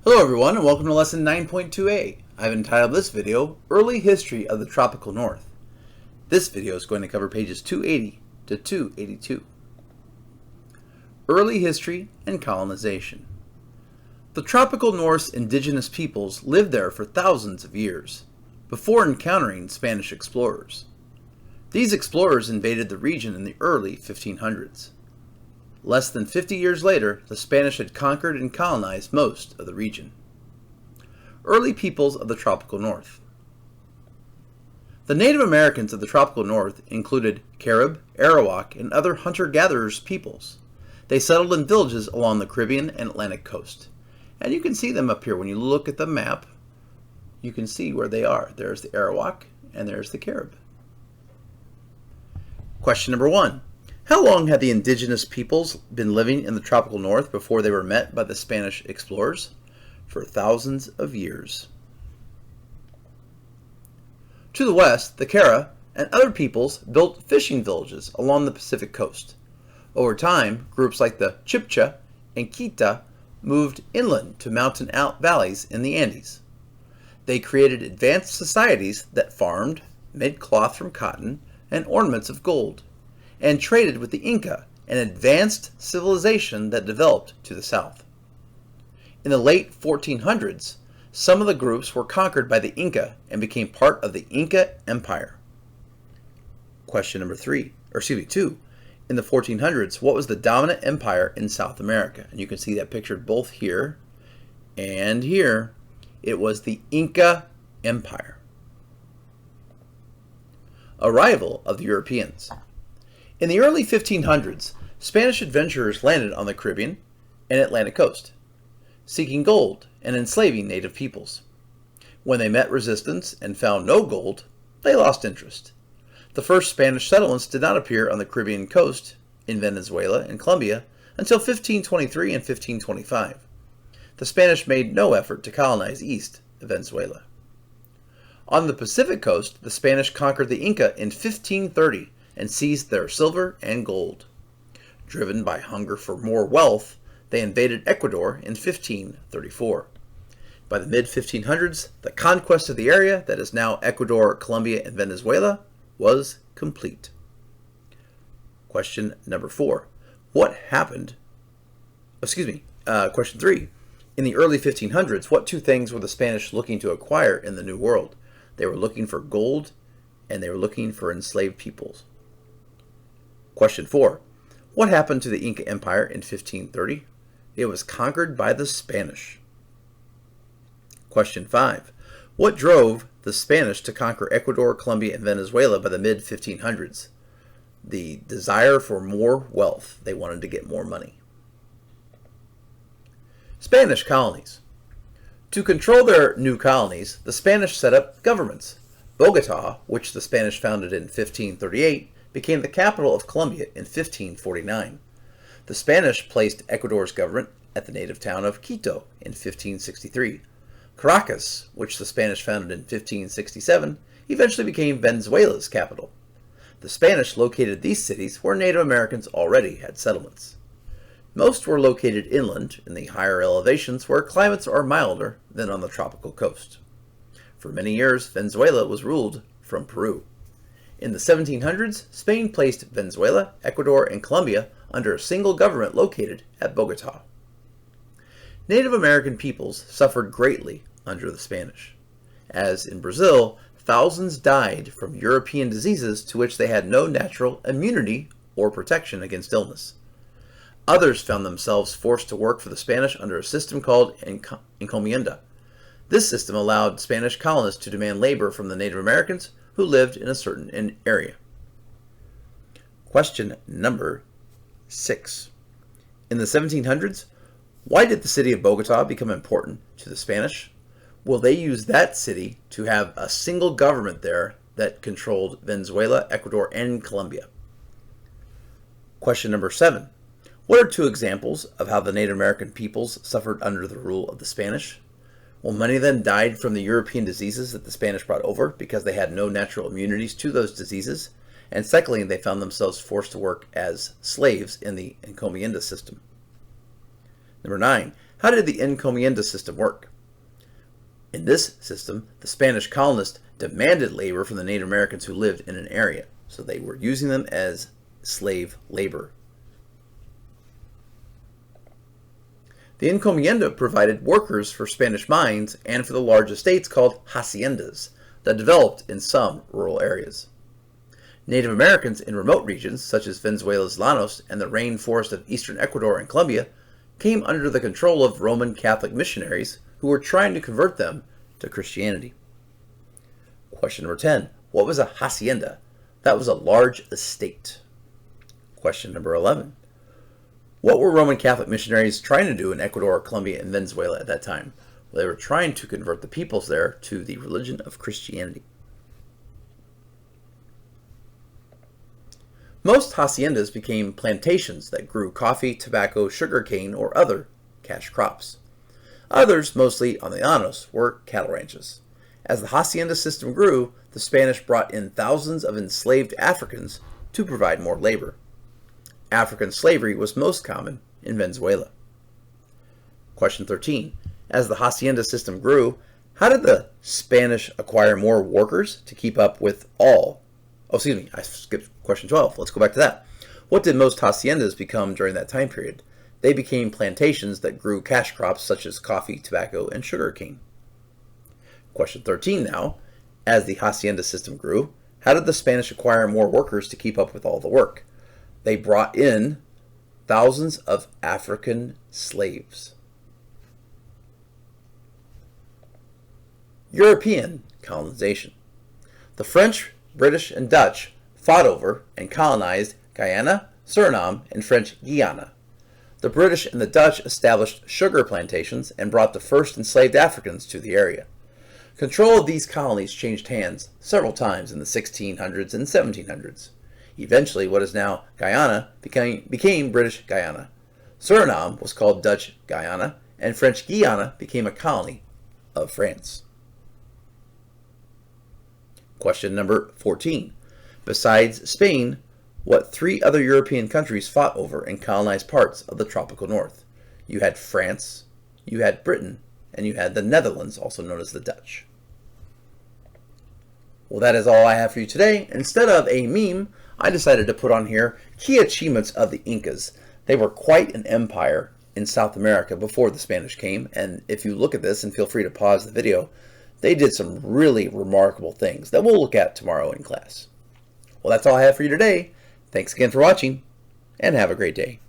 Hello everyone and welcome to lesson 9.2a. I've entitled this video, Early History of the Tropical North. This video is going to cover pages 280 to 282. Early History and Colonization. The tropical North's indigenous peoples lived there for thousands of years, before encountering Spanish explorers. These explorers invaded the region in the early 1500s. Less than 50 years later, the Spanish had conquered and colonized most of the region. Early peoples of the tropical North. The Native Americans of the tropical North included Carib, Arawak, and other hunter-gatherers peoples. They settled in villages along the Caribbean and Atlantic coast. And you can see them up here. When you look at the map, you can see where they are. There's the Arawak and there's the Carib. Question number 1. How long had the indigenous peoples been living in the tropical North before they were met by the Spanish explorers? For thousands of years. To the west, the Cara and other peoples built fishing villages along the Pacific coast. Over time, groups like the Chibcha and Quita moved inland to mountain valleys in the Andes. They created advanced societies that farmed, made cloth from cotton, and ornaments of gold, and traded with the Inca, an advanced civilization that developed to the south. In the late 1400s, some of the groups were conquered by the Inca and became part of the Inca Empire. Question number 2. In the 1400s, what was the dominant empire in South America? And you can see that pictured both here and here. It was the Inca Empire. Arrival of the Europeans. In the early 1500s, Spanish adventurers landed on the Caribbean and Atlantic coast, seeking gold and enslaving native peoples. When they met resistance and found no gold, they lost interest. The first Spanish settlements did not appear on the Caribbean coast, in Venezuela and Colombia, until 1523 and 1525. The Spanish made no effort to colonize east of Venezuela. On the Pacific coast, the Spanish conquered the Inca in 1530 and seized their silver and gold. Driven by hunger for more wealth, they invaded Ecuador in 1534. By the mid-1500s, the conquest of the area that is now Ecuador, Colombia, and Venezuela was complete. Question number 4. Question 3. In the early 1500s, what two things were the Spanish looking to acquire in the New World? They were looking for gold, and they were looking for enslaved peoples. Question 4. What happened to the Inca Empire in 1530? It was conquered by the Spanish. Question 5. What drove the Spanish to conquer Ecuador, Colombia, and Venezuela by the mid-1500s? The desire for more wealth. They wanted to get more money. Spanish colonies. To control their new colonies, the Spanish set up governments. Bogota, which the Spanish founded in 1538, became the capital of Colombia in 1549. The Spanish placed Ecuador's government at the native town of Quito in 1563. Caracas, which the Spanish founded in 1567, eventually became Venezuela's capital. The Spanish located these cities where Native Americans already had settlements. Most were located inland in the higher elevations where climates are milder than on the tropical coast. For many years, Venezuela was ruled from Peru. In the 1700s, Spain placed Venezuela, Ecuador, and Colombia under a single government located at Bogota. Native American peoples suffered greatly under the Spanish. As in Brazil, thousands died from European diseases to which they had no natural immunity or protection against illness. Others found themselves forced to work for the Spanish under a system called encomienda. This system allowed Spanish colonists to demand labor from the Native Americans who lived in a certain area. Question number 6. In the 1700s, why did the city of Bogota become important to the Spanish? Well, they used that city to have a single government there that controlled Venezuela, Ecuador, and Colombia. Question number 7. What are two examples of how the Native American peoples suffered under the rule of the Spanish? Well, many of them died from the European diseases that the Spanish brought over because they had no natural immunities to those diseases. And secondly, they found themselves forced to work as slaves in the encomienda system. Number 9. How did the encomienda system work? In this system, the Spanish colonists demanded labor from the Native Americans who lived in an area, so they were using them as slave labor. The encomienda provided workers for Spanish mines and for the large estates called haciendas that developed in some rural areas. Native Americans in remote regions, such as Venezuela's Llanos and the rainforest of eastern Ecuador and Colombia, came under the control of Roman Catholic missionaries who were trying to convert them to Christianity. Question number 10. What was a hacienda? That was a large estate. Question number 11. What were Roman Catholic missionaries trying to do in Ecuador, Colombia, and Venezuela at that time? Well, they were trying to convert the peoples there to the religion of Christianity. Most haciendas became plantations that grew coffee, tobacco, sugarcane, or other cash crops. Others, mostly on the llanos, were cattle ranches. As the hacienda system grew, the Spanish brought in thousands of enslaved Africans to provide more labor. African slavery was most common in Venezuela. Question 13. As the hacienda system grew, how did the Spanish acquire more workers to keep up with all? Oh, excuse me, I skipped question 12. Let's go back to that. What did most haciendas become during that time period? They became plantations that grew cash crops such as coffee, tobacco, and sugarcane. Question 13 now. As the hacienda system grew, how did the Spanish acquire more workers to keep up with all the work? They brought in thousands of African slaves. European colonization. The French, British, and Dutch fought over and colonized Guyana, Suriname, and French Guiana. The British and the Dutch established sugar plantations and brought the first enslaved Africans to the area. Control of these colonies changed hands several times in the 1600s and 1700s. Eventually, what is now Guyana became British Guyana. Suriname was called Dutch Guyana, and French Guiana became a colony of France. Question number 14. Besides Spain, what three other European countries fought over and colonized parts of the tropical north? You had France, you had Britain, and you had the Netherlands, also known as the Dutch. Well, that is all I have for you today. Instead of a meme, I decided to put on here key achievements of the Incas. They were quite an empire in South America before the Spanish came, and if you look at this, and feel free to pause the video, they did some really remarkable things that we'll look at tomorrow in class. Well, that's all I have for you today. Thanks again for watching, and have a great day.